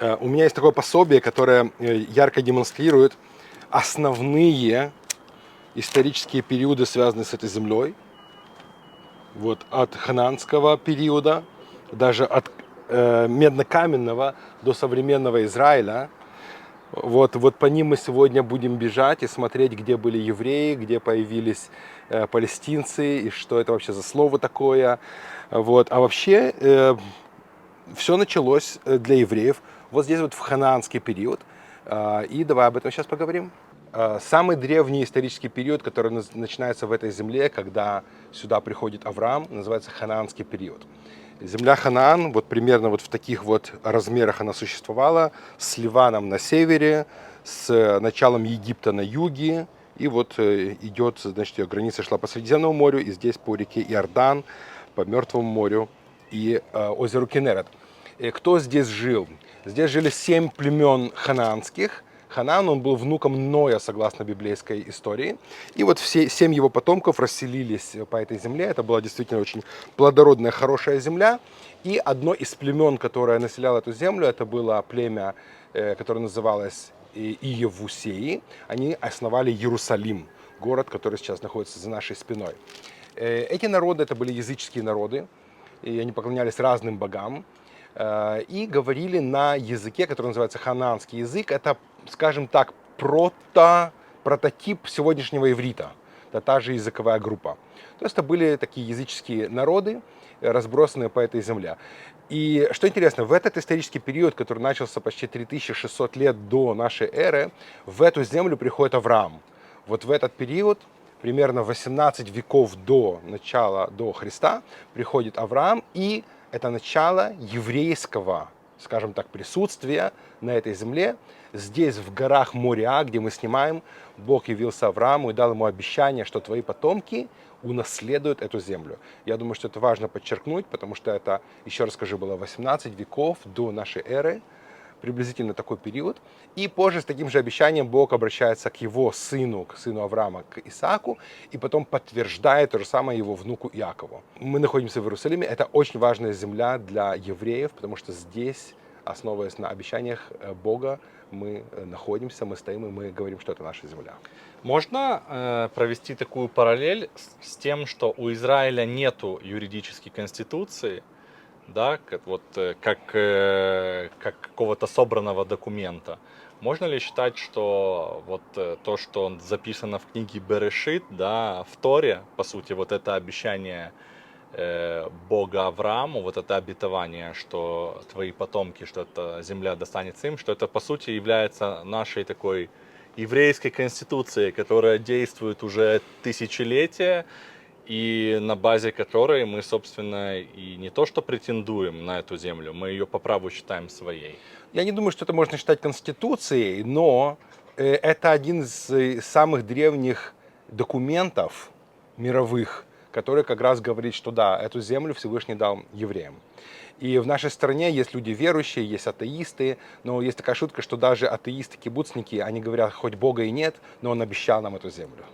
У меня есть такое пособие, которое ярко демонстрирует основные исторические периоды, связанные с этой землей. Вот от хананского периода, даже от меднокаменного до современного Израиля. Вот по ним мы сегодня будем бежать и смотреть, где были евреи, где появились палестинцы, и что это вообще за слово такое. Вот. А вообще все началось для евреев вот здесь вот в ханаанский период. И давай об этом сейчас поговорим. Самый древний исторический период, который начинается в этой земле, когда сюда приходит Авраам, называется ханаанский период. Земля Ханаан, вот примерно вот в таких вот размерах она существовала, с Ливаном на севере, с началом Египта на юге, и вот идет, значит, ее граница шла по Средиземному морю, и здесь по реке Иордан, по Мертвому морю и озеру Кенерет. Кто здесь жил? Здесь жили 7 племен ханаанских. Ханаан, он был внуком Ноя, согласно библейской истории. И вот все 7 его потомков расселились по этой земле. Это была действительно очень плодородная, хорошая земля. И одно из племен, которое населяло эту землю, это было племя, которое называлось Иевусеи. Они основали Иерусалим, город, который сейчас находится за нашей спиной. Эти народы, это были языческие народы, и они поклонялись разным богам. И говорили на языке, который называется ханаанский язык. Это, скажем так, прототип сегодняшнего иврита. Это та же языковая группа. То есть это были такие языческие народы, разбросанные по этой земле. И что интересно, в этот исторический период, который начался почти 3600 лет до нашей эры, в эту землю приходит Авраам. Вот в этот период, примерно 18 веков до начала, до Христа, приходит Авраам, и это начало еврейского, скажем так, присутствия на этой земле. Здесь, в горах Мориа, где мы снимаем, Бог явился Аврааму и дал ему обещание, что твои потомки унаследуют эту землю. Я думаю, что это важно подчеркнуть, потому что это, еще раз скажу, было 18 веков до нашей эры, приблизительно такой период. И позже с таким же обещанием Бог обращается к его сыну, к сыну Авраама, к Исааку, и потом подтверждает то же самое его внуку Иакову. Мы находимся в Иерусалиме. Это очень важная земля для евреев, потому что здесь, основываясь на обещаниях Бога, мы находимся, мы стоим, и мы говорим, что это наша земля. Можно провести такую параллель с тем, что у Израиля нету юридической конституции, да, как какого-то собранного документа. Можно ли считать, что вот то, что записано в книге Берешит, да, в Торе, по сути, вот это обещание Бога Аврааму, вот это обетование, что твои потомки, что эта земля достанется им, что это, по сути, является нашей такой еврейской конституцией, которая действует уже тысячелетия, и на базе которой мы, собственно, и не то что претендуем на эту землю, мы ее по праву считаем своей. Я не думаю, что это можно считать конституцией, но это один из самых древних документов мировых, который как раз говорит, что да, эту землю Всевышний дал евреям. И в нашей стране есть люди верующие, есть атеисты, но есть такая шутка, что даже атеисты-кибуцники, они говорят, хоть Бога и нет, но Он обещал нам эту землю.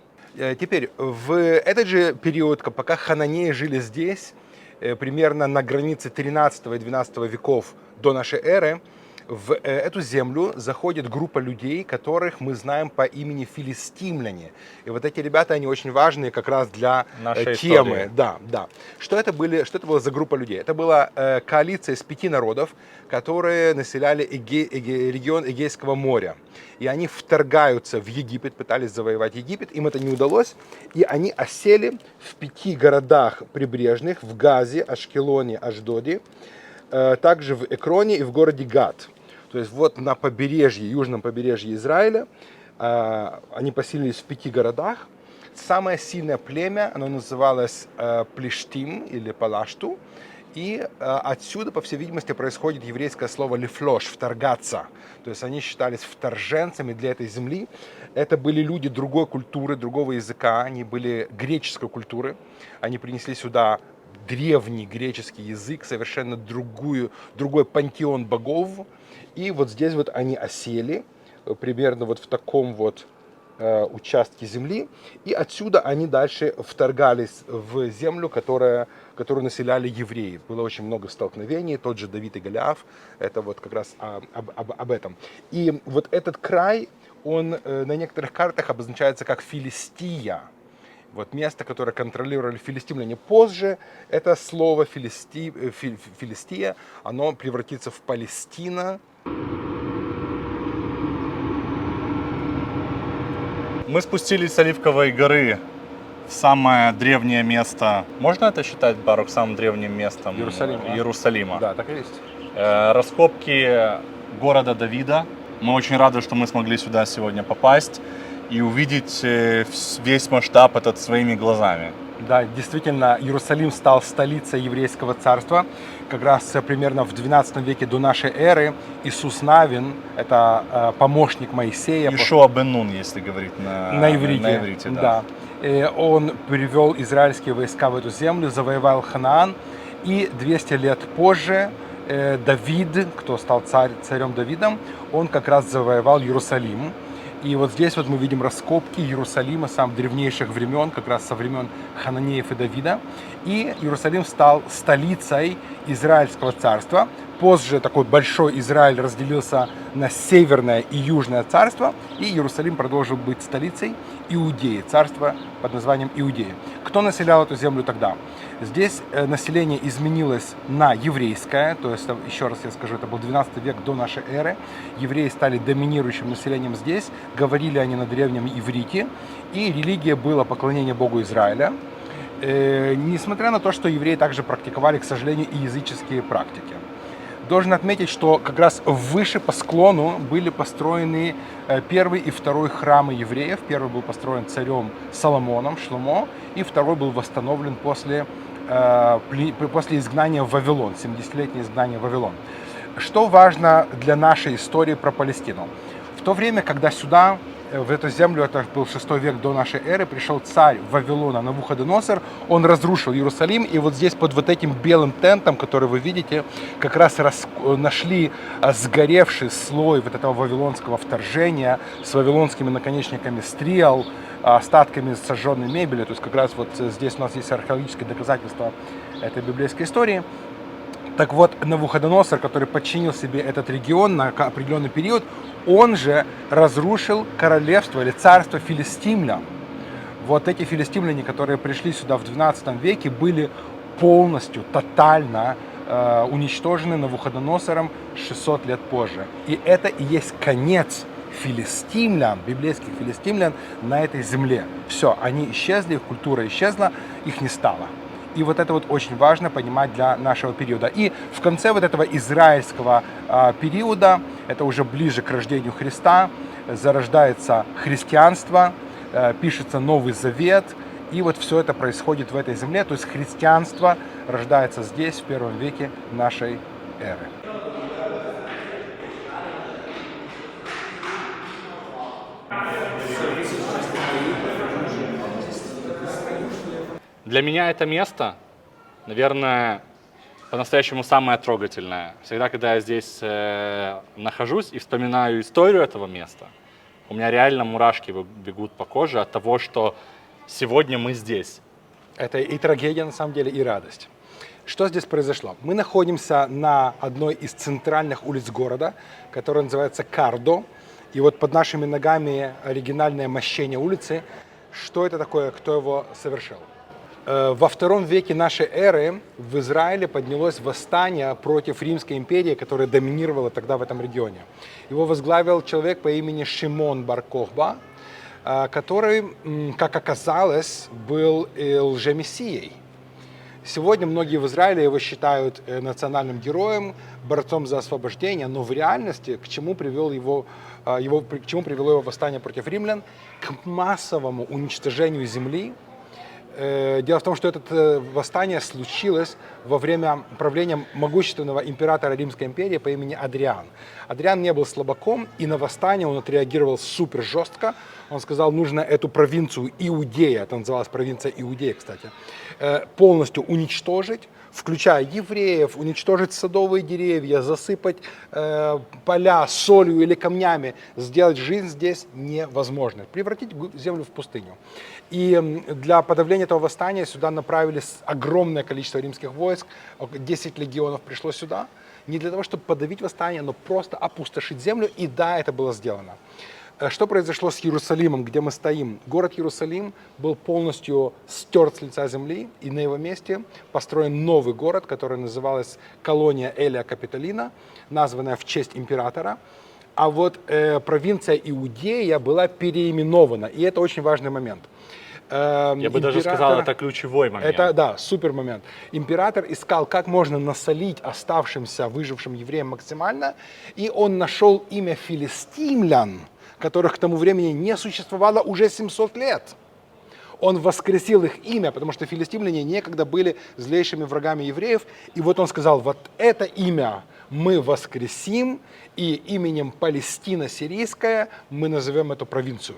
Теперь, в этот же период, пока хананеи жили здесь, примерно на границе 13 и 12 веков до нашей эры, в эту землю заходит группа людей, которых мы знаем по имени филистимляне. И вот эти ребята, они очень важные как раз для нашей темы. истории. Да, да. Что это была за группа людей? Это была коалиция из 5 народов, которые населяли регион Эгейского моря. И они вторгаются в Египет, пытались завоевать Египет, им это не удалось. И они осели в 5 городах прибрежных, в Газе, Ашкелоне, Ашдоде, также в Экроне и в городе Гат. То есть вот на побережье, южном побережье Израиля, они поселились в 5 городах. Самое сильное племя, оно называлось Плештим или Палашту. И отсюда, по всей видимости, происходит еврейское слово «лифлош» – «вторгаться». То есть они считались вторженцами для этой земли. Это были люди другой культуры, другого языка, они были греческой культуры. Они принесли сюда древний греческий язык, совершенно другой пантеон богов. И вот здесь вот они осели, примерно вот в таком вот участке земли. И отсюда они дальше вторгались в землю, которая которую населяли евреи. Было очень много столкновений, тот же Давид и Голиаф, это вот как раз об этом. И вот этот край, он на некоторых картах обозначается как Филистия. Вот место, которое контролировали филистимляне. Позже это слово Филистия, оно превратится в Палестина. Мы спустились с Оливковой горы в самое древнее место. Можно это считать, Барух, самым древним местом Иерусалима? Да, так и есть. Раскопки города Давида. Мы очень рады, что мы смогли сюда сегодня попасть и увидеть весь масштаб этот своими глазами. Да, действительно, Иерусалим стал столицей еврейского царства. Как раз примерно в 12 веке до нашей эры Иисус Навин, это помощник Моисея. Ишуа бен Нун, если говорить на иврите, да. И он привел израильские войска в эту землю, завоевал Ханаан. И 200 лет позже Давид, кто стал царем Давидом, он как раз завоевал Иерусалим. И вот здесь вот мы видим раскопки Иерусалима самых древнейших времен, как раз со времен Хананеев и Давида. И Иерусалим стал столицей Израильского царства. Позже такой большой Израиль разделился на Северное и Южное царство, и Иерусалим продолжил быть столицей Иудеи, царства под названием Иудея. Кто населял эту землю тогда? Здесь население изменилось на еврейское, то есть, еще раз я скажу, это был 12 век до нашей эры. Евреи стали доминирующим населением здесь, говорили они на древнем иврите, и религия была поклонение Богу Израиля. Несмотря на то, что евреи также практиковали, к сожалению, и языческие практики. Должен отметить, что как раз выше по склону были построены первый и второй храмы евреев. Первый был построен царем Соломоном, Шломо, и второй был восстановлен после изгнания в Вавилон, 70-летнее изгнание в Вавилон. Что важно для нашей истории про Палестину? В то время, когда сюда, в эту землю, это был 6 век до нашей эры, пришел царь Вавилона Навуходоносор, он разрушил Иерусалим, и вот здесь под вот этим белым тентом, который вы видите, как раз нашли сгоревший слой вот этого вавилонского вторжения с вавилонскими наконечниками стрел, остатками сожженной мебели, то есть как раз вот здесь у нас есть археологическое доказательство этой библейской истории. Так вот, Навуходоносор, который подчинил себе этот регион на определенный период, он же разрушил королевство или царство филистимлян. Вот эти филистимляне, которые пришли сюда в 12 веке, были полностью, тотально уничтожены Навуходоносором 600 лет позже. И это и есть конец филистимлян, библейских филистимлян на этой земле. Все, они исчезли, их культура исчезла, их не стало. И вот это вот очень важно понимать для нашего периода. И в конце вот этого израильского периода, это уже ближе к рождению Христа, зарождается христианство, пишется Новый Завет, и вот все это происходит в этой земле. То есть христианство рождается здесь, в первом веке нашей эры. Для меня это место, наверное, по-настоящему самое трогательное. Всегда, когда я здесь нахожусь и вспоминаю историю этого места, у меня реально мурашки бегут по коже от того, что сегодня мы здесь. Это и трагедия, на самом деле, и радость. Что здесь произошло? Мы находимся на одной из центральных улиц города, которая называется Кардо. И вот под нашими ногами оригинальное мощение улицы. Что это такое, кто его совершил? Во втором веке нашей эры в Израиле поднялось восстание против Римской империи, которая доминировала тогда в этом регионе. Его возглавил человек по имени Шимон бар Кохба, который, как оказалось, был лжемессией. Сегодня многие в Израиле его считают национальным героем, борцом за освобождение, но в реальности к чему привело его восстание против римлян? К массовому уничтожению земли. Дело в том, что это восстание случилось во время правления могущественного императора Римской империи по имени Адриан. Адриан не был слабаком, и на восстание он отреагировал супер жестко. Он сказал, нужно эту провинцию Иудея, это называлась провинция Иудея, кстати, полностью уничтожить, включая евреев, уничтожить садовые деревья, засыпать поля солью или камнями, сделать жизнь здесь невозможной, превратить землю в пустыню. И для подавления этого восстания сюда направились огромное количество римских войск, 10 легионов пришло сюда, не для того, чтобы подавить восстание, но просто опустошить землю, и да, это было сделано. Что произошло с Иерусалимом, где мы стоим? Город Иерусалим был полностью стерт с лица земли, и на его месте построен новый город, который называлась колония Элия Капитолина, названная в честь императора. А вот провинция Иудея была переименована, и это очень важный момент. Я бы даже сказал, это ключевой момент. Это, да, супер момент. Император искал, как можно насолить оставшимся, выжившим евреям максимально, и он нашел имя филистимлян, которых к тому времени не существовало уже 700 лет. Он воскресил их имя, потому что филистимляне некогда были злейшими врагами евреев, и вот он сказал, вот это имя мы воскресим, и именем Палестина Сирийская мы назовем эту провинцию.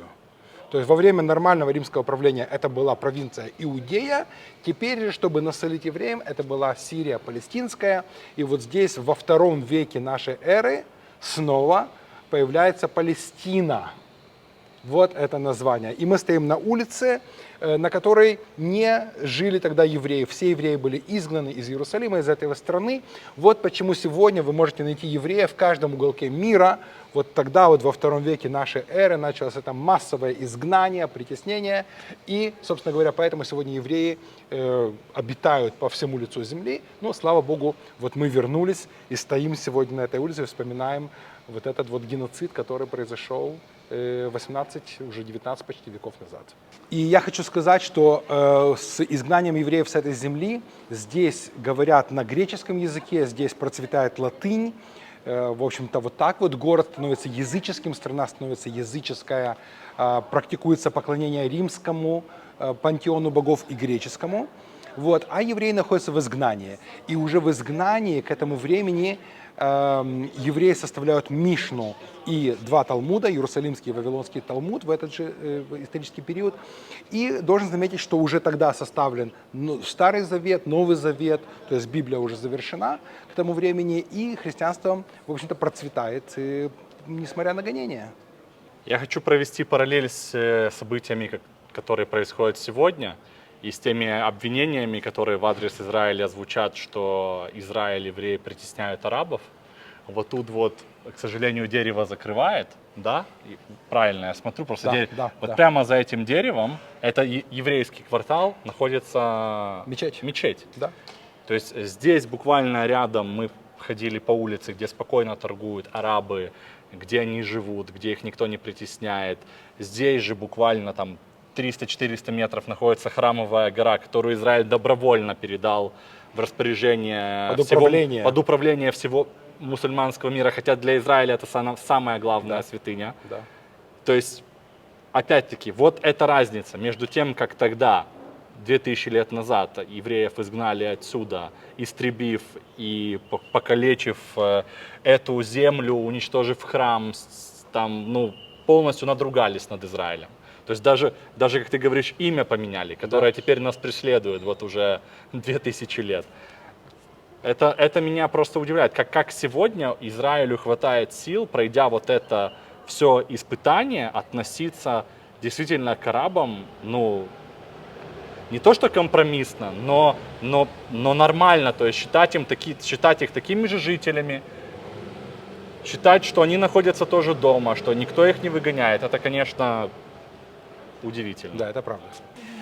То есть во время нормального римского правления это была провинция Иудея, теперь же, чтобы насолить евреям, это была Сирия Палестинская, и вот здесь во II веке нашей эры снова появляется Палестина. Вот это название. И мы стоим на улице, на которой не жили тогда евреи. Все евреи были изгнаны из Иерусалима, из этой страны. Вот почему сегодня вы можете найти евреев в каждом уголке мира. Вот тогда, вот во II веке нашей эры, началось это массовое изгнание, притеснение. И, собственно говоря, поэтому сегодня евреи обитают по всему лицу земли. Но, слава Богу, вот мы вернулись и стоим сегодня на этой улице и вспоминаем вот этот вот геноцид, который произошел 18, уже 19 почти веков назад. И я хочу сказать, что с изгнанием евреев с этой земли здесь говорят на греческом языке, здесь процветает латынь. В общем-то, вот так вот город становится языческим, страна становится языческая, практикуется поклонение римскому пантеону богов и греческому. Вот, а евреи находятся в изгнании. И уже в изгнании к этому времени евреи составляют Мишну и 2 Талмуда, Иерусалимский и Вавилонский Талмуд в этот же исторический период. И должен заметить, что уже тогда составлен Старый Завет, Новый Завет, то есть Библия уже завершена к тому времени, и христианство, в общем-то, процветает, несмотря на гонения. Я хочу провести параллель с событиями, которые происходят сегодня, и с теми обвинениями, которые в адрес Израиля звучат, что Израиль, евреи притесняют арабов. Вот тут вот, к сожалению, дерево закрывает, да? И правильно я смотрю, просто Да, дерево. да, вот да. прямо за этим деревом, это еврейский квартал, находится Мечеть. Да. То есть здесь буквально рядом мы ходили по улице, где спокойно торгуют арабы, где они живут, где их никто не притесняет. Здесь же буквально там 300-400 метров находится Храмовая гора, которую Израиль добровольно передал в распоряжение под управление всего мусульманского мира, хотя для Израиля это самая главная святыня. Да. То есть, опять-таки, вот эта разница между тем, как тогда, 2000 лет назад, евреев изгнали отсюда, истребив и покалечив эту землю, уничтожив храм, там, полностью надругались над Израилем. То есть даже, как ты говоришь, имя поменяли, которое теперь нас преследует вот уже 2000 лет. Это меня просто удивляет, как сегодня Израилю хватает сил, пройдя вот это все испытание, относиться действительно к арабам, не то что компромиссно, но нормально, то есть считать их такими же жителями, считать, что они находятся тоже дома, что никто их не выгоняет. Это, конечно, удивительно. Да, это правда.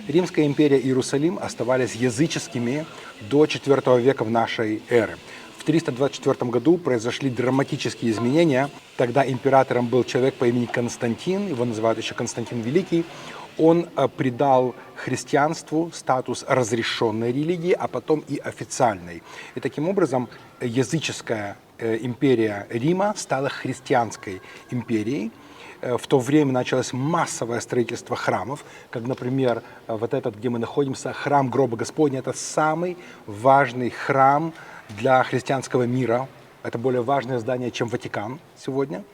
Римская империя и Иерусалим оставались языческими до IV века в нашей эры. В 324 году произошли драматические изменения. Тогда императором был человек по имени Константин, его называют еще Константин Великий. Он придал христианству статус разрешенной религии, а потом и официальной. И таким образом языческая империя Рима стала христианской империей. В то время началось массовое строительство храмов, как, например, вот этот, где мы находимся, храм Гроба Господня. Это самый важный храм для христианского мира. Это более важное здание, чем Ватикан сегодня.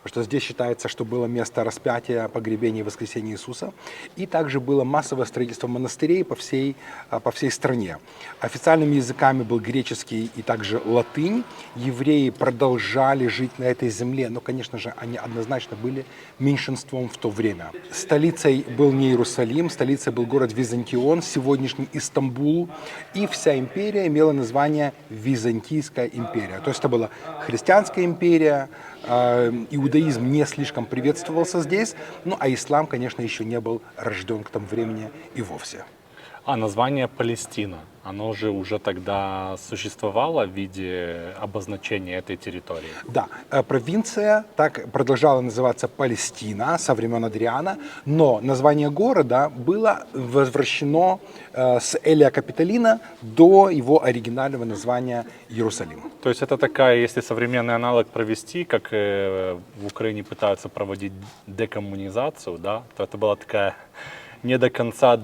потому что здесь считается, что было место распятия, погребения и воскресения Иисуса. И также было массовое строительство монастырей по всей стране. Официальными языками был греческий и также латынь. Евреи продолжали жить на этой земле, но, конечно же, они однозначно были меньшинством в то время. Столицей был не Иерусалим, столицей был город Византион, сегодняшний Истамбул, и вся империя имела название Византийская империя. То есть это была христианская империя, иудаизм не слишком приветствовался здесь, ну а ислам, конечно, еще не был рожден к тому времени и вовсе. А название Палестина, оно же уже тогда существовало в виде обозначения этой территории? Да, провинция так продолжала называться Палестина со времен Адриана, но название города было возвращено с Элия Капитолина до его оригинального названия Иерусалим. То есть это такая, если современный аналог провести, как в Украине пытаются проводить декоммунизацию, да, то это была такая не до конца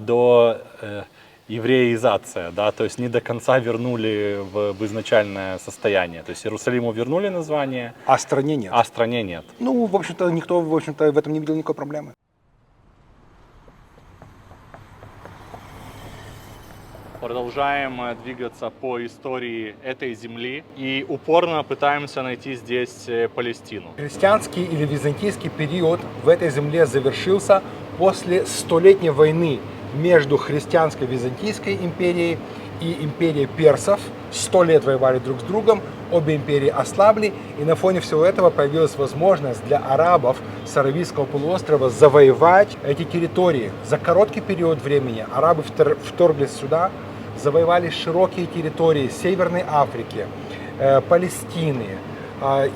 евреизация, да, то есть не до конца вернули в изначальное состояние. То есть Иерусалиму вернули название, А стране нет. а стране нет. Ну, в общем-то, никто в этом не видел никакой проблемы. Продолжаем двигаться по истории этой земли и упорно пытаемся найти здесь Палестину. Христианский или византийский период в этой земле завершился после столетней войны между христианской Византийской империей и империей персов. 100 лет воевали друг с другом, обе империи ослабли, и на фоне всего этого появилась возможность для арабов с Аравийского полуострова завоевать эти территории. За короткий период времени арабы вторглись сюда, завоевали широкие территории Северной Африки, Палестины,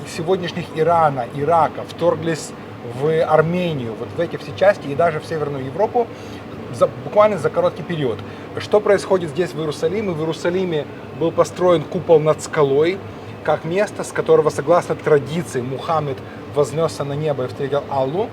сегодняшних Ирана, Ирака, вторглись в Армению, вот в эти все части и даже в Северную Европу буквально за короткий период. Что происходит здесь в Иерусалиме? В Иерусалиме был построен купол над скалой, как место, с которого, согласно традиции, Мухаммед вознесся на небо и встретил Аллу.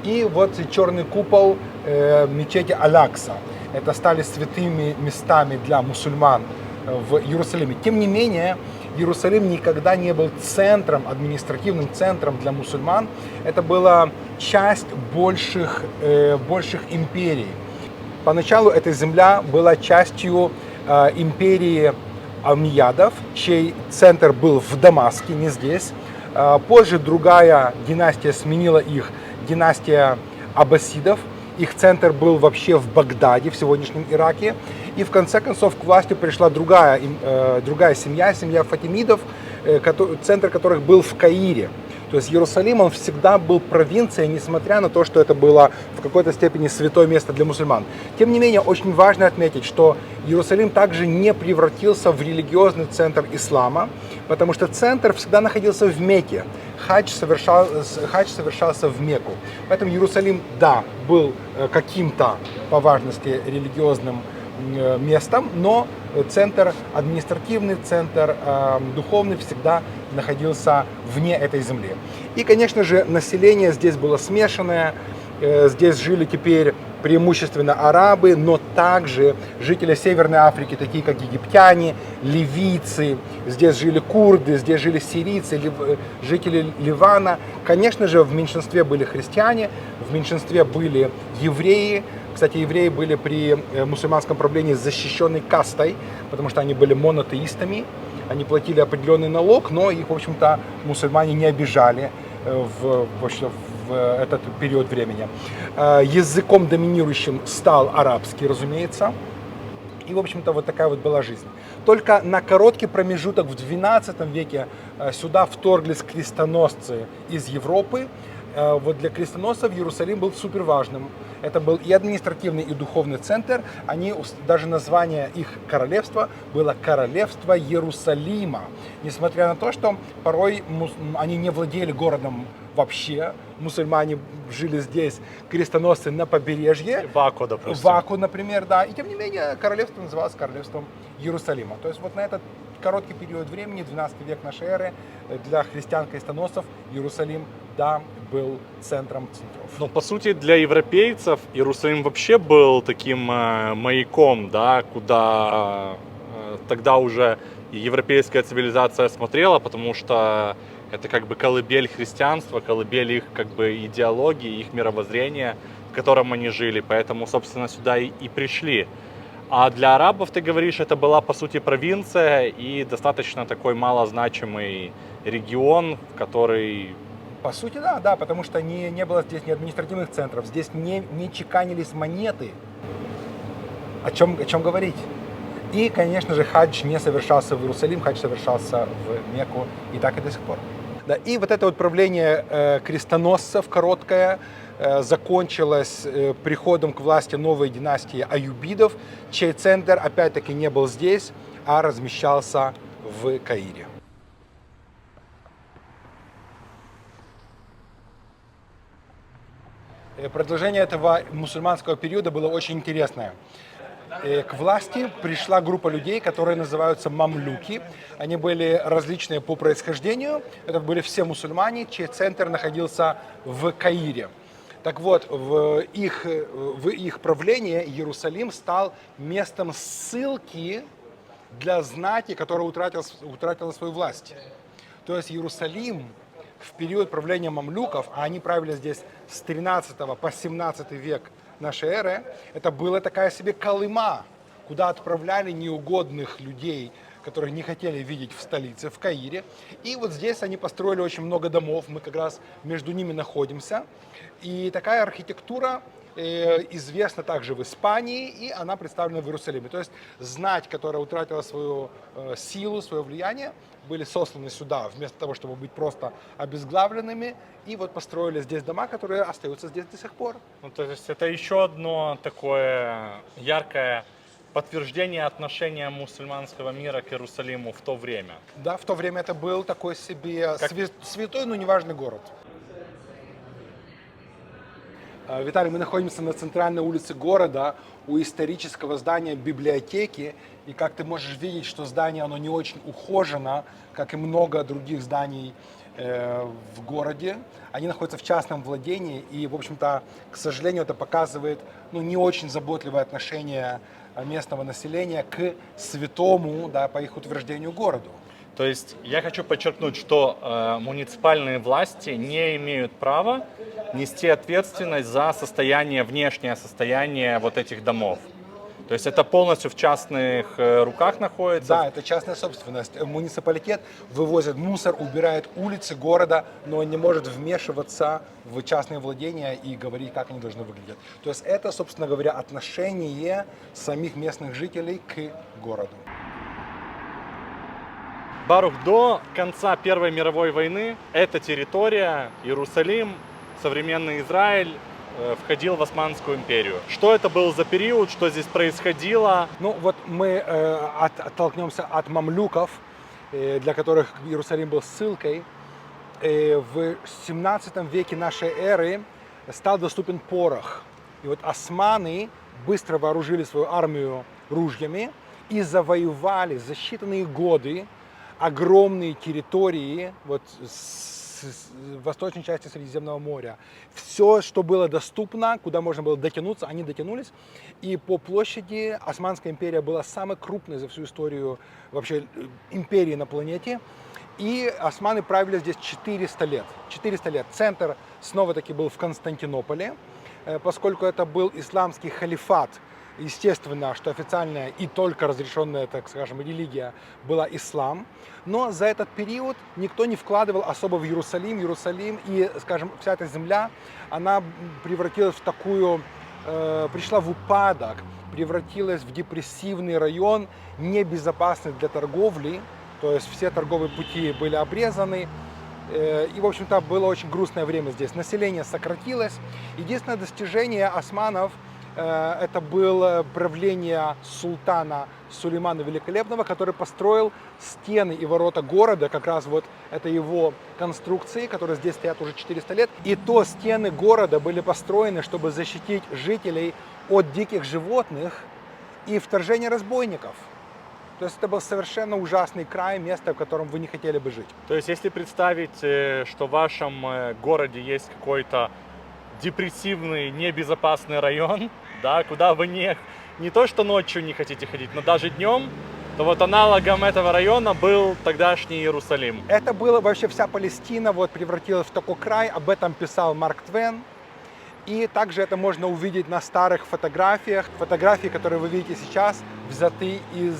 И вот черный купол мечети Аль-Акса. Это стали святыми местами для мусульман в Иерусалиме. Тем не менее, Иерусалим никогда не был центром, административным центром для мусульман. Это была часть больших империй. Поначалу эта земля была частью империи Омейядов, чей центр был в Дамаске, не здесь. Позже другая династия сменила их, династия аббасидов. Их центр был вообще в Багдаде, в сегодняшнем Ираке. И в конце концов к власти пришла другая семья Фатимидов, центр которых был в Каире. То есть Иерусалим, он всегда был провинцией, несмотря на то, что это было в какой-то степени святое место для мусульман. Тем не менее, очень важно отметить, что Иерусалим также не превратился в религиозный центр ислама, потому что центр всегда находился в Мекке. Хадж совершался в Мекку. Поэтому Иерусалим, да, был каким-то по важности местом, но центр административный, центр духовный всегда находился вне этой земли. И, конечно же, население здесь было смешанное. Здесь жили теперь преимущественно арабы, но также жители Северной Африки, такие как египтяне, ливийцы. Здесь жили курды, здесь жили сирийцы, жители Ливана. Конечно же, в меньшинстве были христиане, в меньшинстве были евреи. Кстати, евреи были при мусульманском правлении защищенной кастой, потому что они были монотеистами, они платили определенный налог, но их, в общем-то, мусульмане не обижали в этот период времени. Языком доминирующим стал арабский, разумеется. И, в общем-то, вот такая вот была жизнь. Только на короткий промежуток в XII веке сюда вторглись крестоносцы из Европы. Вот для крестоносцев Иерусалим был супер важным. Это был и административный, и духовный центр. Даже название их королевства было Королевство Иерусалима. Несмотря на то, что порой они не владели городом вообще. Мусульмане жили здесь, крестоносцы на побережье. Ваку, допустим. Ваку, например, да. И тем не менее, королевство называлось Королевством Иерусалима. То есть вот на этот короткий период времени, 12 век нашей эры, для христиан-крестоносцев Иерусалим, да, был центром центров. Ну, по сути, для европейцев Иерусалим вообще был таким маяком, да, куда тогда уже европейская цивилизация смотрела, потому что Это как бы колыбель христианства, колыбель их как бы идеологии, их мировоззрения, в котором они жили. Поэтому, собственно, сюда и пришли. А для арабов, ты говоришь, это была по сути провинция и достаточно такой малозначимый регион, который... По сути, да, да, потому что не было здесь ни административных центров, здесь не чеканились монеты. О чем говорить? И, конечно же, хадж не совершался в Иерусалим, хадж совершался в Мекку, и так и до сих пор. Да, и вот это вот правление крестоносцев короткое закончилось приходом к власти новой династии аюбидов, чей центр опять-таки не был здесь, а размещался в Каире. Продолжение этого мусульманского периода было очень интересное. К власти пришла группа людей, которые называются мамлюки. Они были различные по происхождению. Это были все мусульмане, чей центр находился в Каире. Так вот, в их правлении Иерусалим стал местом ссылки для знати, которая утратила свою власть. То есть Иерусалим в период правления мамлюков, а они правили здесь с 13 по 17 век нашей эры, это была такая себе Колыма, куда отправляли неугодных людей, которых не хотели видеть в столице, в Каире. И вот здесь они построили очень много домов, мы как раз между ними находимся. И такая архитектура известна также в Испании, и она представлена в Иерусалиме. То есть знать, которая утратила свою силу, свое влияние, были сосланы сюда, вместо того, чтобы быть просто обезглавленными, и вот построили здесь дома, которые остаются здесь до сих пор. Ну, то есть это еще одно такое яркое подтверждение отношения мусульманского мира к Иерусалиму в то время. Да, в то время это был такой себе святой, но неважный город. Виталий, мы находимся на центральной улице города, у исторического здания библиотеки. И как ты можешь видеть, что здание оно не очень ухожено, как и много других зданий в городе. Они находятся в частном владении. И, в общем-то, к сожалению, это показывает не очень заботливое отношение местного населения к святому, да, по их утверждению, городу. То есть я хочу подчеркнуть, что муниципальные власти не имеют права нести ответственность за внешнее состояние вот этих домов. То есть это полностью в частных руках находится. Да, это частная собственность. Муниципалитет вывозит мусор, убирает улицы города, но он не может вмешиваться в частные владения и говорить, как они должны выглядеть. То есть это, собственно говоря, отношение самих местных жителей к городу. Барух, до конца Первой мировой войны эта территория, Иерусалим, современный Израиль, входил в Османскую империю. Что это был за период, что здесь происходило? Ну вот мы оттолкнемся от мамлюков, для которых Иерусалим был ссылкой. В 17 веке нашей эры стал доступен порох. И вот османы быстро вооружили свою армию ружьями и завоевали за считанные годы огромные территории вот, в восточной части Средиземного моря. Все, что было доступно, куда можно было дотянуться, они дотянулись. И по площади Османская империя была самой крупной за всю историю вообще империи на планете. И османы правили здесь 400 лет. 400 лет. Центр снова-таки был в Константинополе, поскольку это был исламский халифат. Естественно, что официальная и только разрешенная, так скажем, религия была ислам. Но за этот период никто не вкладывал особо в Иерусалим. Иерусалим и, скажем, вся эта земля, она превратилась в такую, пришла в упадок, превратилась в депрессивный район, небезопасный для торговли. То есть все торговые пути были обрезаны. И, в общем-то, было очень грустное время здесь. Население сократилось. Единственное достижение османов это было правление султана Сулеймана Великолепного, который построил стены и ворота города, как раз вот это его конструкции, которые здесь стоят уже 400 лет. И то стены города были построены, чтобы защитить жителей от диких животных и вторжения разбойников. То есть это был совершенно ужасный край, место, в котором вы не хотели бы жить. То есть если представить, что в вашем городе есть какой-то депрессивный, небезопасный район, да, куда вы не то что ночью не хотите ходить, но даже днем, то вот аналогом этого района был тогдашний Иерусалим. Это было вообще вся Палестина, вот превратилась в такой край, об этом писал Марк Твен. И также это можно увидеть на старых фотографиях. Фотографии, которые вы видите сейчас, взяты из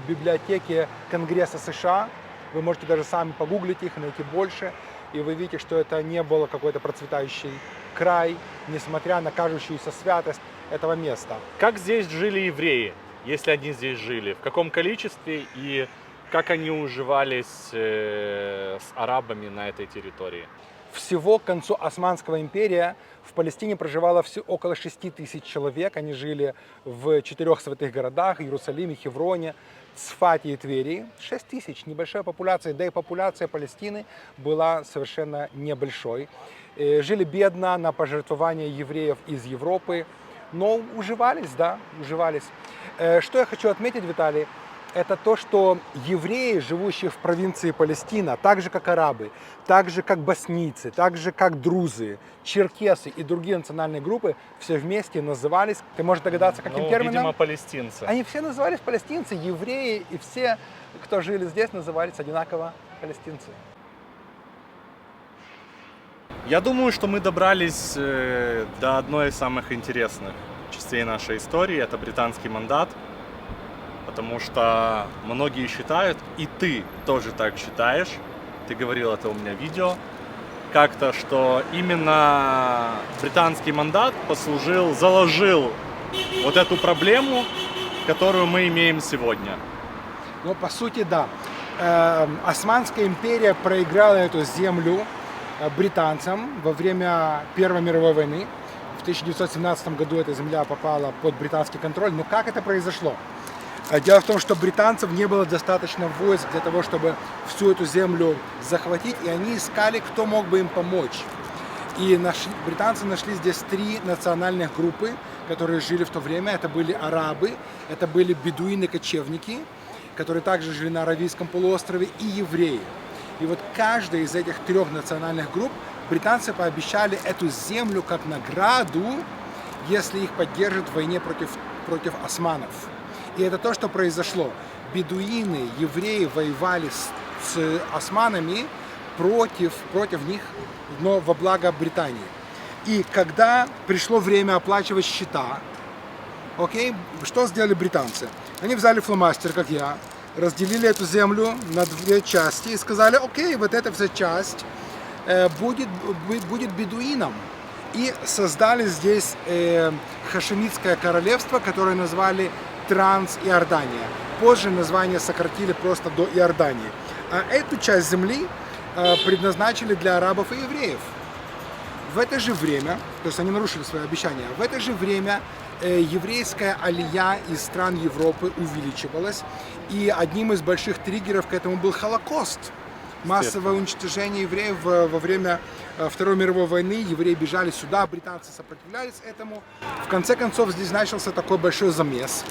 библиотеки Конгресса США. Вы можете даже сами погуглить их, найти больше. И вы видите, что это не было какой-то процветающий край, несмотря на кажущуюся святость этого места. Как здесь жили евреи, если они здесь жили? В каком количестве и как они уживались с арабами на этой территории? Всего к концу Османского империи в Палестине проживало около 6 тысяч человек. Они жили в 4 святых городах: Иерусалиме, Хевроне, Цфате и Твери. 6 тысяч, небольшая популяция, да и популяция Палестины была совершенно небольшой. Жили бедно на пожертвования евреев из Европы, но уживались, да, уживались. Что я хочу отметить, Виталий, это то, что евреи, живущие в провинции Палестина, так же как арабы, так же как боснийцы, так же как друзы, черкесы и другие национальные группы, все вместе назывались, ты можешь догадаться, каким термином? Видимо, палестинцы. Они все назывались палестинцы, евреи, и все, кто жили здесь, назывались одинаково палестинцы. Я думаю, что мы добрались до одной из самых интересных частей нашей истории. Это британский мандат. Потому что многие считают, и ты тоже так считаешь, ты говорил это у меня в видео, как-то, что именно британский мандат заложил вот эту проблему, которую мы имеем сегодня. Ну, по сути, да. Османская империя проиграла эту землю британцам во время Первой мировой войны. В 1917 году эта земля попала под британский контроль. Но как это произошло? Дело в том, что британцев не было достаточно войск для того, чтобы всю эту землю захватить, и они искали, кто мог бы им помочь. И британцы нашли здесь 3 национальных группы, которые жили в то время. Это были арабы, это были бедуины-кочевники, которые также жили на Аравийском полуострове, и евреи. И вот каждая из этих 3 национальных групп британцы пообещали эту землю как награду, если их поддержат в войне против османов. И это то, что произошло. Бедуины, евреи воевали с османами против них, но во благо Британии. И когда пришло время оплачивать счета, что сделали британцы? Они взяли фломастер, как я, разделили эту землю на 2 части и сказали: окей, вот эта вся часть будет бедуинам. И создали здесь Хашемитское королевство, которое назвали Транс-Иордания. Позже название сократили просто до Иордании. А эту часть земли предназначили для арабов и евреев. В это же время, то есть они нарушили свои обещания, в это же время еврейская алия из стран Европы увеличивалась, и одним из больших триггеров к этому был Холокост. Массовое уничтожение евреев во время Второй мировой войны. Евреи бежали сюда, британцы сопротивлялись этому. В конце концов, здесь начался такой большой замес.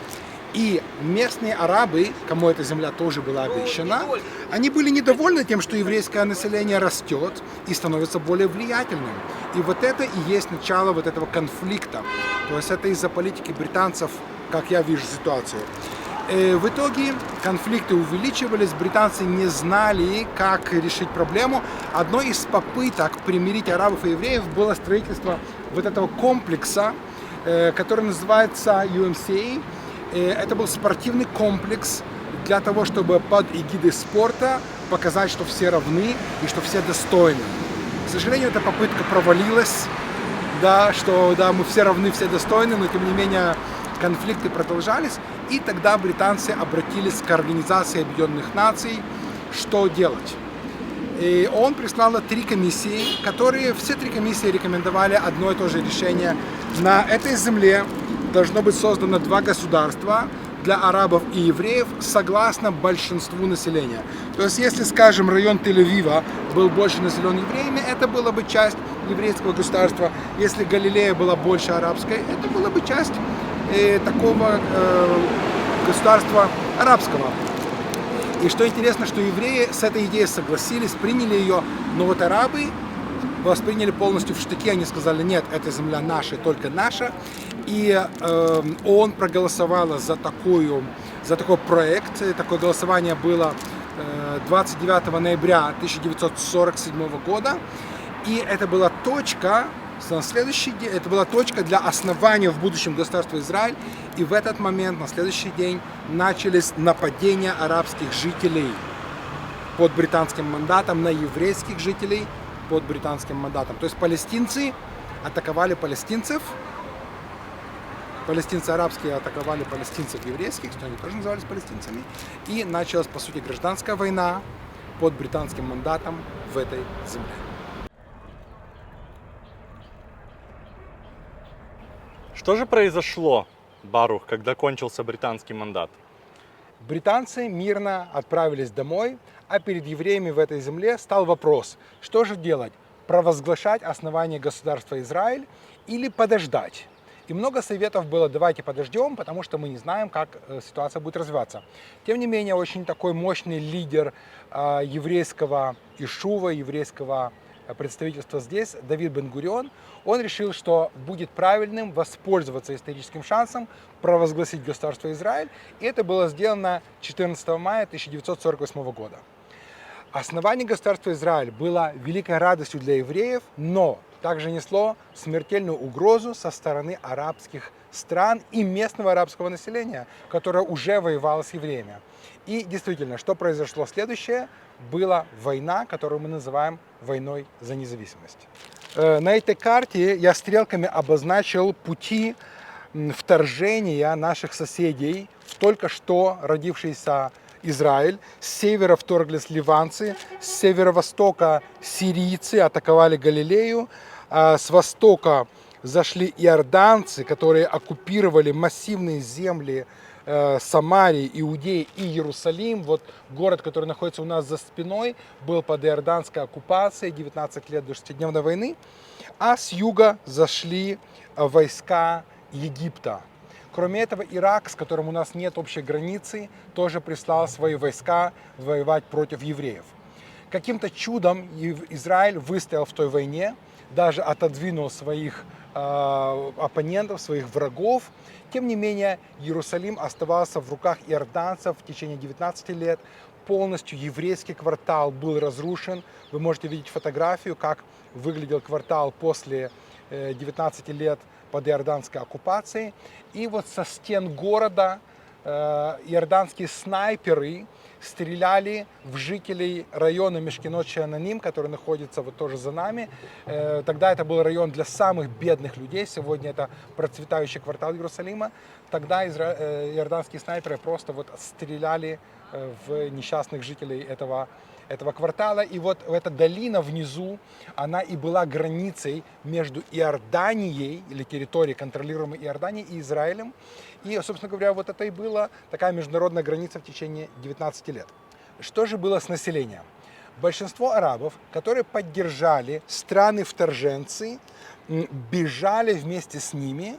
И местные арабы, кому эта земля тоже была обещана, они были недовольны тем, что еврейское население растет и становится более влиятельным. И вот это и есть начало вот этого конфликта. То есть это из-за политики британцев, как я вижу ситуацию. В итоге конфликты увеличивались, британцы не знали, как решить проблему. Одной из попыток примирить арабов и евреев было строительство вот этого комплекса, который называется UMCA. Это был спортивный комплекс для того, чтобы под эгидой спорта показать, что все равны и что все достойны. К сожалению, эта попытка провалилась, что мы все равны, все достойны, но тем не менее конфликты продолжались, и тогда британцы обратились к Организации Объединенных Наций, что делать. И он прислал 3 комиссии, все 3 комиссии рекомендовали одно и то же решение. На этой земле должно быть создано 2 государства для арабов и евреев согласно большинству населения. То есть, если, скажем, район Тель-Авива был больше населен евреями, это была бы часть еврейского государства. Если Галилея была больше арабской, это была бы часть такого государства арабского. И что интересно, что евреи с этой идеей согласились, приняли ее, но вот арабы восприняли полностью в штыки, они сказали: нет, эта земля наша, только наша. И ООН проголосовала за такую за такой проект. Такое голосование было 29 ноября 1947 года. И это была точка, на следующий день, это была точка для основания в будущем государства Израиль. И в этот момент, на следующий день, начались нападения арабских жителей под британским мандатом на еврейских жителей под британским мандатом. То есть палестинцы атаковали палестинцев, палестинцы арабские атаковали палестинцев еврейских, что они тоже назывались палестинцами, и началась, по сути, гражданская война под британским мандатом в этой земле. Что же произошло, Барух, когда кончился британский мандат? Британцы мирно отправились домой, а перед евреями в этой земле стал вопрос, что же делать, провозглашать основание государства Израиль или подождать. И много советов было, давайте подождем, потому что мы не знаем, как ситуация будет развиваться. Тем не менее, очень такой мощный лидер еврейского ишува, еврейского представительства здесь, Давид Бен-Гурион, он решил, что будет правильным воспользоваться историческим шансом, провозгласить государство Израиль. И это было сделано 14 мая 1948 года. Основание государства Израиль было великой радостью для евреев, но также несло смертельную угрозу со стороны арабских стран и местного арабского населения, которое уже воевало с евреями. И действительно, что произошло следующее? Была война, которую мы называем войной за независимость. На этой карте я стрелками обозначил пути вторжения наших соседей в только что родившийся Израиль. С севера вторглись ливанцы, с северо-востока сирийцы атаковали Галилею, а с востока зашли иорданцы, которые оккупировали массивные земли Самарии, Иудеи и Иерусалим. Вот город, который находится у нас за спиной, был под иорданской оккупацией 19 лет до шестидневной войны. А с юга зашли войска Египта. Кроме этого, Ирак, с которым у нас нет общей границы, тоже прислал свои войска воевать против евреев. Каким-то чудом Израиль выстоял в той войне, даже отодвинул своих оппонентов, своих врагов. Тем не менее, Иерусалим оставался в руках иорданцев в течение 19 лет. Полностью еврейский квартал был разрушен. Вы можете видеть фотографию, как выглядел квартал после 19 лет под иорданской оккупацией. И вот со стен города иорданские снайперы стреляли в жителей района Мешкинот-Шеананим, который находится вот тоже за нами. Тогда это был район для самых бедных людей, сегодня это процветающий квартал Иерусалима. Тогда иорданские снайперы просто вот стреляли в несчастных жителей этого квартала. И вот эта долина внизу, она и была границей между Иорданией, или территорией, контролируемой Иорданией, и Израилем. И, собственно говоря, вот это и была такая международная граница в течение 19 лет. Что же было с населением? Большинство арабов, которые поддержали страны-вторженцы, бежали вместе с ними,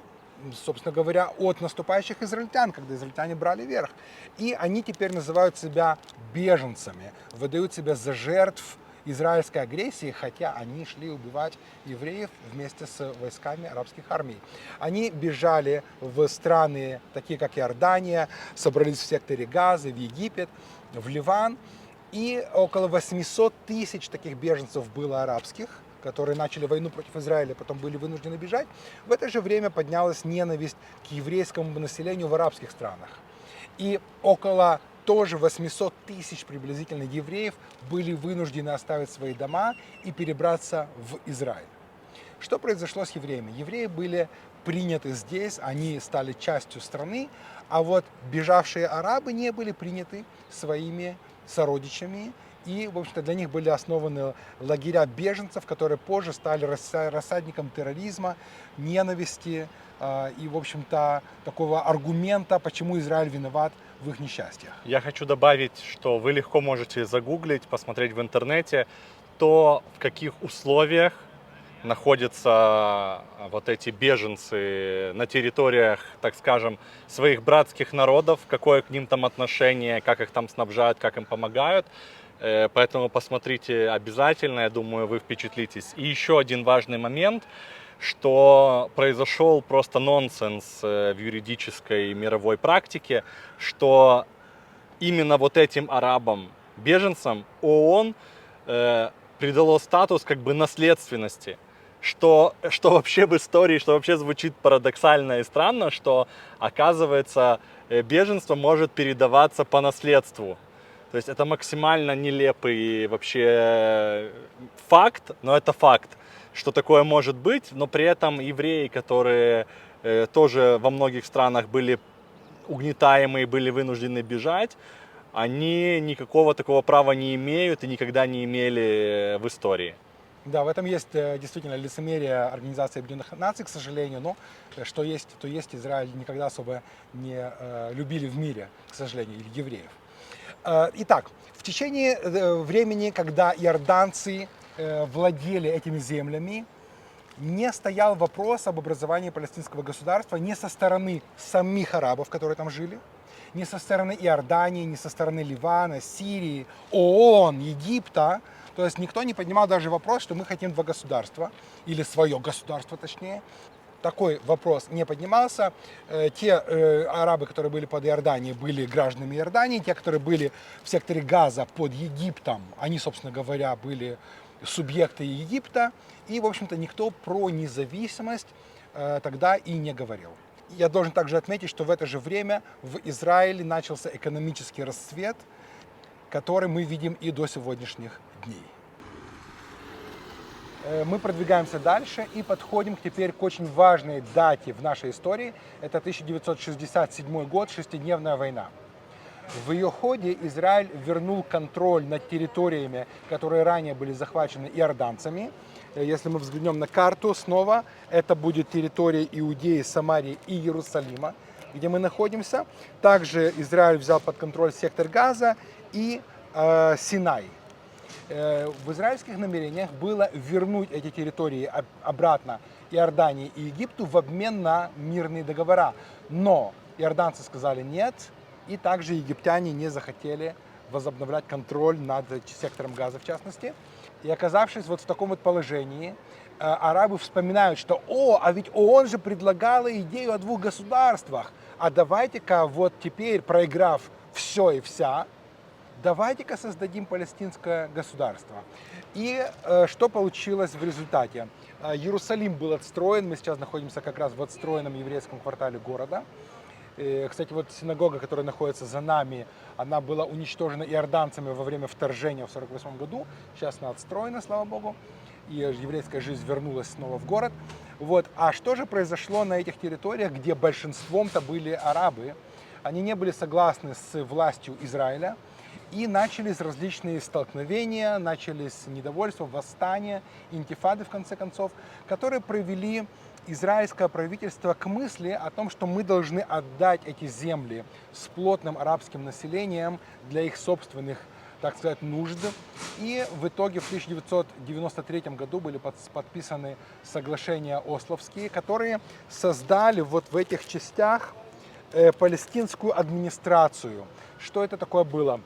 собственно говоря, от наступающих израильтян, когда израильтяне брали верх. И они теперь называют себя беженцами, выдают себя за жертв израильской агрессии, хотя они шли убивать евреев вместе с войсками арабских армий. Они бежали в страны, такие как Иордания, собрались в секторе Газы, в Египет, в Ливан. И около 800 тысяч таких беженцев было арабских, которые начали войну против Израиля, потом были вынуждены бежать. В это же время поднялась ненависть к еврейскому населению в арабских странах. И около тоже 800 тысяч приблизительно евреев были вынуждены оставить свои дома и перебраться в Израиль. Что произошло с евреями? Евреи были приняты здесь, они стали частью страны, а вот бежавшие арабы не были приняты своими сородичами. И, в общем-то, для них были основаны лагеря беженцев, которые позже стали рассадником терроризма, ненависти и, в общем-то, такого аргумента, почему Израиль виноват в их несчастьях. Я хочу добавить, что вы легко можете загуглить, посмотреть в интернете, то в каких условиях находятся вот эти беженцы на территориях, так скажем, своих братских народов, какое к ним там отношение, как их там снабжают, как им помогают. Поэтому посмотрите обязательно, я думаю, вы впечатлитесь. И еще один важный момент. что произошел просто нонсенс в юридической мировой практике, что именно вот этим арабам, беженцам, ООН придало статус как бы наследственности. Что вообще в истории, что вообще звучит парадоксально и странно, что, оказывается, беженство может передаваться по наследству. То есть это максимально нелепый вообще факт, но это факт, что такое может быть, но при этом евреи, которые тоже во многих странах были угнетаемые, были вынуждены бежать, они никакого такого права не имеют и никогда не имели в истории. Да, в этом есть действительно лицемерие Организации Объединенных Наций, к сожалению, но что есть, то есть. Израиль никогда особо не любили в мире, к сожалению, или евреев. Итак, в течение времени, когда иорданцы владели этими землями, не стоял вопрос об образовании палестинского государства ни со стороны самих арабов, которые там жили, ни со стороны Иордании, ни со стороны Ливана, Сирии, ООН, Египта. То есть никто не поднимал даже вопрос, что мы хотим два государства, или свое государство точнее. Такой вопрос не поднимался. Те арабы, которые были под Иорданией, были гражданами Иордании. Те, которые были в секторе Газа под Египтом, они, собственно говоря, были субъекты Египта. И, в общем-то, никто про независимость тогда и не говорил. Я должен также отметить, что в это же время в Израиле начался экономический расцвет, который мы видим и до сегодняшних дней. Мы продвигаемся дальше и подходим теперь к очень важной дате в нашей истории. Это 1967 год, шестидневная война. В ее ходе Израиль вернул контроль над территориями, которые ранее были захвачены иорданцами. Если мы взглянем на карту снова, это будет территория Иудеи, Самарии и Иерусалима, где мы находимся. Также Израиль взял под контроль сектор Газа и Синай. В израильских намерениях было вернуть эти территории обратно Иордании и Египту в обмен на мирные договора. Но иорданцы сказали нет, и также египтяне не захотели возобновлять контроль над сектором Газа в частности. И оказавшись вот в таком вот положении, арабы вспоминают, что а ведь ООН же предлагала идею о двух государствах, а давайте-ка вот теперь, проиграв все и вся, давайте-ка создадим палестинское государство. И что получилось в результате? Иерусалим был отстроен, мы сейчас находимся как раз в отстроенном еврейском квартале города. Кстати, вот синагога, которая находится за нами, она была уничтожена иорданцами во время вторжения в 1948 году. Сейчас она отстроена, слава богу, и еврейская жизнь вернулась снова в город. Вот. А что же произошло на этих территориях, где большинством-то были арабы? Они не были согласны с властью Израиля, и начались различные столкновения, начались недовольства, восстания, интифады, в конце концов, которые привели израильское правительство к мысли о том, что мы должны отдать эти земли с плотным арабским населением для их собственных, так сказать, нужд. И в итоге в 1993 году были подписаны соглашения Ословские, которые создали вот в этих частях палестинскую администрацию. Что это такое было?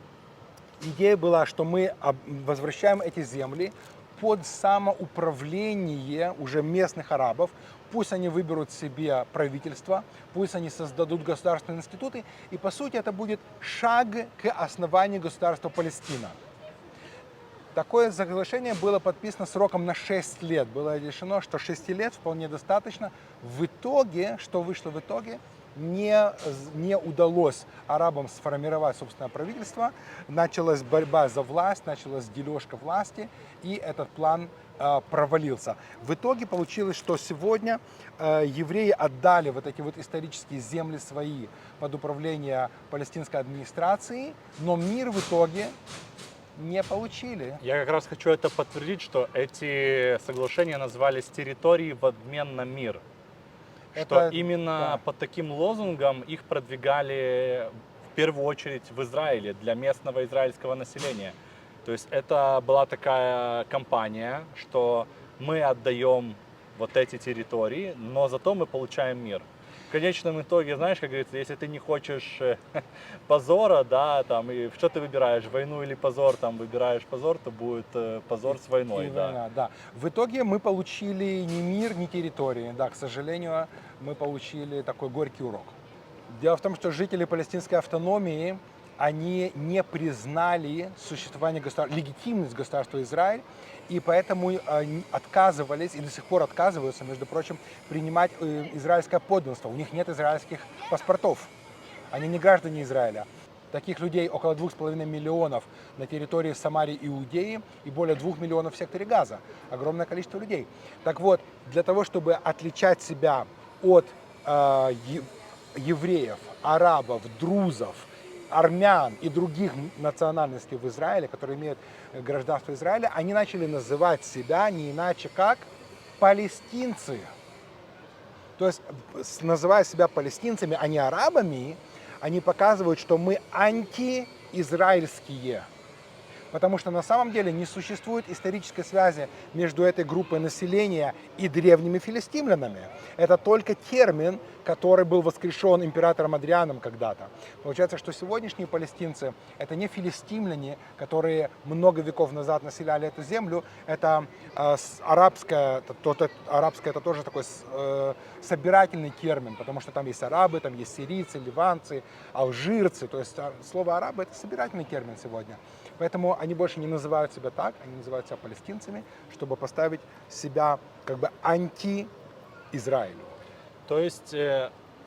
Идея была, что мы возвращаем эти земли под самоуправление уже местных арабов. Пусть они выберут себе правительство, пусть они создадут государственные институты. И по сути это будет шаг к основанию государства Палестина. Такое соглашение было подписано сроком на 6 лет. Было решено, что 6 лет вполне достаточно. В итоге, что вышло в итоге? Не удалось арабам сформировать собственное правительство, началась борьба за власть, началась дележка власти, и этот план провалился. В итоге получилось, что сегодня евреи отдали вот эти вот исторические земли свои под управление палестинской администрации, но мир в итоге не получили. Я как раз хочу это подтвердить, что эти соглашения назывались территории в обмен на мир. Что именно под таким лозунгом их продвигали в первую очередь в Израиле, для местного израильского населения. То есть это была такая кампания, что мы отдаем вот эти территории, но зато мы получаем мир. в конечном итоге, знаешь, как говорится, если ты не хочешь позора, да, там, и что ты выбираешь, войну или позор, там, выбираешь позор, то будет позор с войной, И да. война, да. В итоге мы получили ни мир, ни территории. Да, к сожалению, мы получили такой горький урок. Дело в том, что жители палестинской автономии, они не признали существование легитимность государства Израиль, и поэтому отказывались, и до сих пор отказываются, между прочим, принимать израильское подданство. У них нет израильских паспортов. Они не граждане Израиля. Таких людей около 2,5 миллионов на территории Самарии и Иудеи и более 2 миллионов в секторе Газа. Огромное количество людей. Так вот, для того, чтобы отличать себя от евреев, арабов, друзов, армян и других национальностей в Израиле, которые имеют гражданство Израиля, они начали называть себя не иначе как палестинцы. То есть, называя себя палестинцами, а не арабами, они показывают, что мы антиизраильские. Потому что на самом деле не существует исторической связи между этой группой населения и древними филистимлянами. Это только термин, который был воскрешен императором Адрианом когда-то. Получается, что сегодняшние палестинцы – это не филистимляне, которые много веков назад населяли эту землю. Это арабское это тоже такой собирательный термин, потому что там есть арабы, там есть сирийцы, ливанцы, алжирцы. То есть слово арабы – это собирательный термин сегодня. Поэтому они больше не называют себя так, они называют себя палестинцами, чтобы поставить себя как бы анти-Израилю. То есть,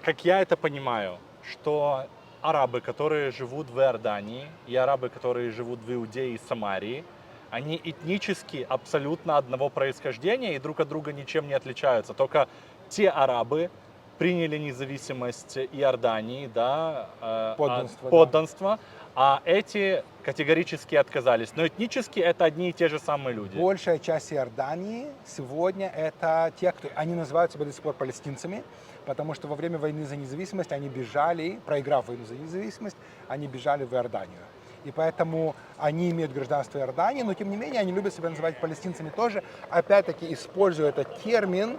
как я это понимаю, что арабы, которые живут в Иордании, и арабы, которые живут в Иудее и Самарии, они этнически абсолютно одного происхождения и друг от друга ничем не отличаются. Только те арабы приняли независимость Иордании, да, подданство, а эти категорически отказались. Но этнически это одни и те же самые люди. Большая часть Иордании сегодня это те, кто... Они называют себя до сих пор палестинцами, потому что во время войны за независимость они бежали, проиграв войну за независимость, они бежали в Иорданию. И поэтому они имеют гражданство Иордании, но тем не менее они любят себя называть палестинцами тоже, опять-таки используя этот термин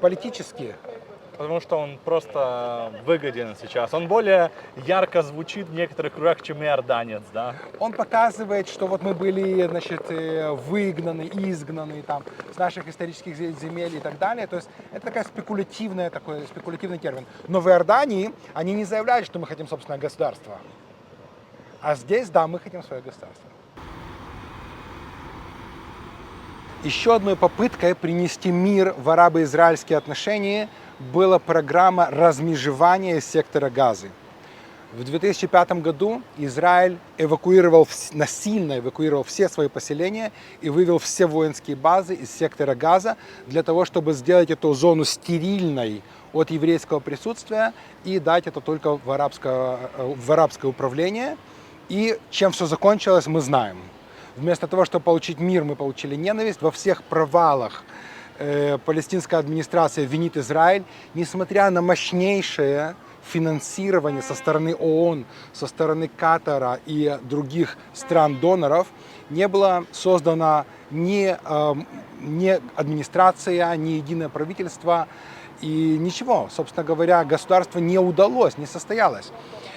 политически. Потому что он просто выгоден сейчас. Он более ярко звучит в некоторых кругах, чем иорданец, да? Он показывает, что вот мы были, значит, выгнаны, изгнаны там, с наших исторических земель и так далее. То есть это такой спекулятивный термин. Но в Иордании они не заявляют, что мы хотим собственное государство. А здесь, да, мы хотим свое государство. Еще одной попыткой принести мир в арабо-израильские отношения была программа размежевания сектора Газы. В 2005 году Израиль насильно эвакуировал все свои поселения и вывел все воинские базы из сектора Газа для того, чтобы сделать эту зону стерильной от еврейского присутствия и дать это только в арабское управление. И чем все закончилось, мы знаем. Вместо того, чтобы получить мир, мы получили ненависть. Во всех провалах палестинская администрация винит Израиль, несмотря на мощнейшее финансирование со стороны ООН, со стороны Катара и других стран-доноров, не была создана ни администрация, ни единое правительство, и ничего, собственно говоря, государство не удалось, не состоялось.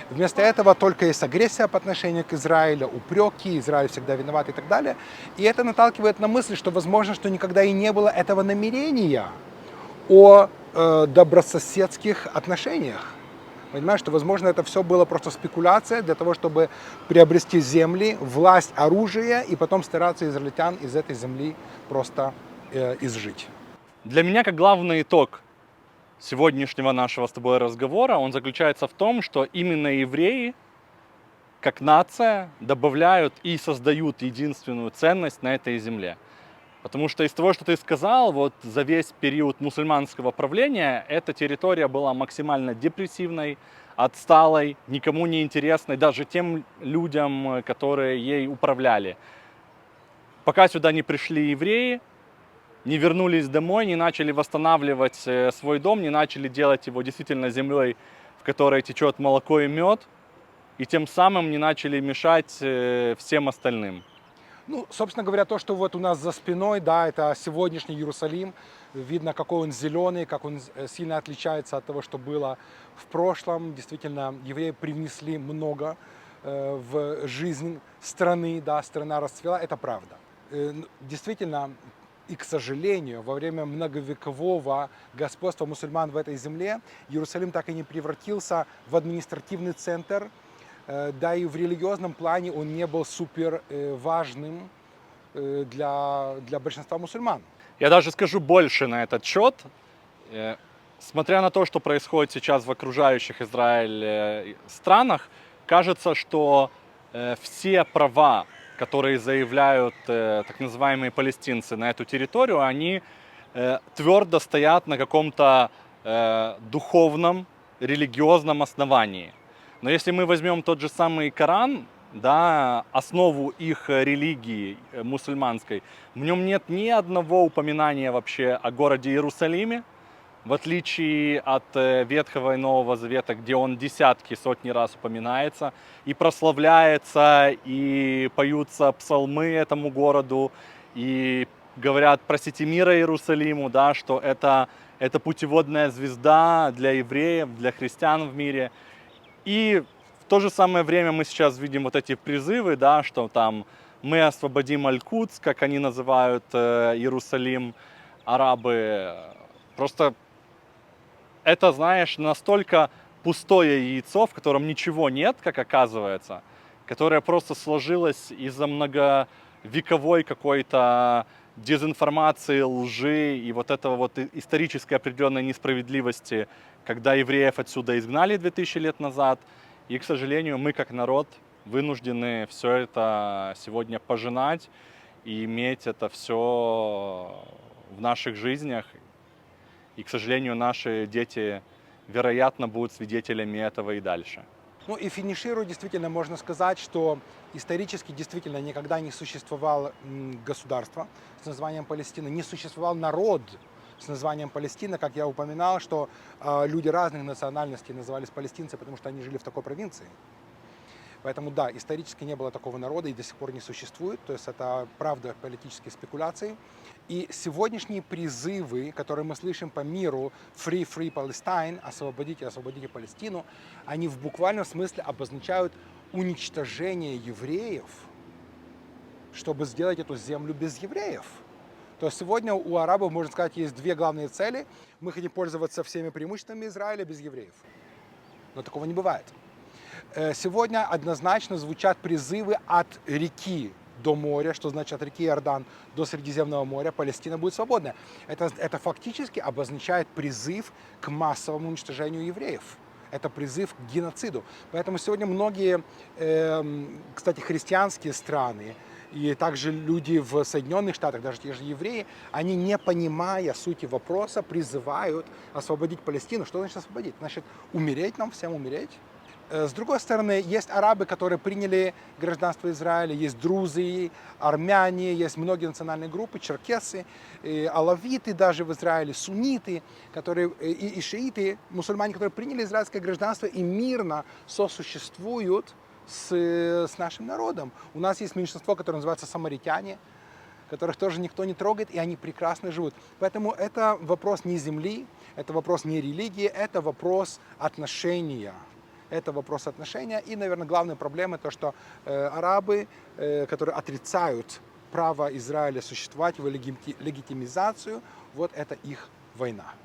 Вместо этого только есть агрессия по отношению к Израилю, упреки, Израиль всегда виноват и так далее. И это наталкивает на мысль, что возможно, что никогда и не было этого намерения о добрососедских отношениях. Понимаешь, что возможно это все было просто спекуляция для того, чтобы приобрести земли, власть, оружие и потом стараться израильтян из этой земли просто изжить. Для меня как главный итог сегодняшнего нашего с тобой разговора, он заключается в том, что именно евреи, как нация, добавляют и создают единственную ценность на этой земле. Потому что из того, что ты сказал, вот за весь период мусульманского правления эта территория была максимально депрессивной, отсталой, никому не интересной, даже тем людям, которые ей управляли. Пока сюда не пришли евреи, не вернулись домой, не начали восстанавливать свой дом, не начали делать его действительно землей, в которой течет молоко и мед, и тем самым не начали мешать всем остальным. Ну, собственно говоря, то, что вот у нас за спиной, да, это сегодняшний Иерусалим. Видно, какой он зеленый, как он сильно отличается от того, что было в прошлом. Действительно, евреи привнесли много в жизнь страны, да, страна расцвела, это правда. Действительно, и, к сожалению, во время многовекового господства мусульман в этой земле Иерусалим так и не превратился в административный центр, да и в религиозном плане он не был супер важным для большинства мусульман. Я даже скажу больше на этот счет. Смотря на то, что происходит сейчас в окружающих Израиль странах, кажется, что все права, которые заявляют так называемые палестинцы на эту территорию, они твердо стоят на каком-то духовном, религиозном основании. Но если мы возьмем тот же самый Коран, да, основу их религии мусульманской, в нем нет ни одного упоминания вообще о городе Иерусалиме, в отличие от Ветхого и Нового Завета, где он десятки, сотни раз упоминается, и прославляется, и поются псалмы этому городу, и говорят «Просите мира Иерусалиму», да, что это путеводная звезда для евреев, для христиан в мире. И в то же самое время мы сейчас видим вот эти призывы, да, что там мы освободим Аль-Кудс, как они называют Иерусалим, арабы. Просто это, знаешь, настолько пустое яйцо, в котором ничего нет, как оказывается, которое просто сложилось из-за многовековой какой-то дезинформации, лжи и вот этого вот исторической определенной несправедливости, когда евреев отсюда изгнали 2000 лет назад. И, к сожалению, мы как народ вынуждены все это сегодня пожинать и иметь это все в наших жизнях. И, к сожалению, наши дети, вероятно, будут свидетелями этого и дальше. Ну и финишируя, действительно можно сказать, что исторически действительно никогда не существовало государство с названием Палестина, не существовал народ с названием Палестина, как я упоминал, что люди разных национальностей назывались палестинцы, потому что они жили в такой провинции. Поэтому да, исторически не было такого народа и до сих пор не существует, то есть это правда политические спекуляции. И сегодняшние призывы, которые мы слышим по миру, Free, Free Palestine, освободите, освободите Палестину, они в буквальном смысле обозначают уничтожение евреев, чтобы сделать эту землю без евреев. То есть сегодня у арабов, можно сказать, есть две главные цели. Мы хотим пользоваться всеми преимуществами Израиля без евреев. Но такого не бывает. Сегодня однозначно звучат призывы от реки до моря, что значит от реки Иордан до Средиземного моря, Палестина будет свободна. Это фактически обозначает призыв к массовому уничтожению евреев. Это призыв к геноциду. Поэтому сегодня многие, кстати, христианские страны, и также люди в Соединенных Штатах, даже те же евреи, они, не понимая сути вопроса, призывают освободить Палестину. Что значит освободить? Значит, умереть нам всем, умереть. С другой стороны, есть арабы, которые приняли гражданство Израиля, есть друзы, армяне, есть многие национальные группы, черкесы, алавиты даже в Израиле, сунниты, которые, и шииты, мусульмане, которые приняли израильское гражданство и мирно сосуществуют с нашим народом. У нас есть меньшинство, которое называется самаритяне, которых тоже никто не трогает, и они прекрасно живут. Поэтому это вопрос не земли, это вопрос не религии, это вопрос отношения. Это вопрос отношения. И, наверное, главная проблема то, что арабы, которые отрицают право Израиля существовать, его легитимизацию, вот это их война.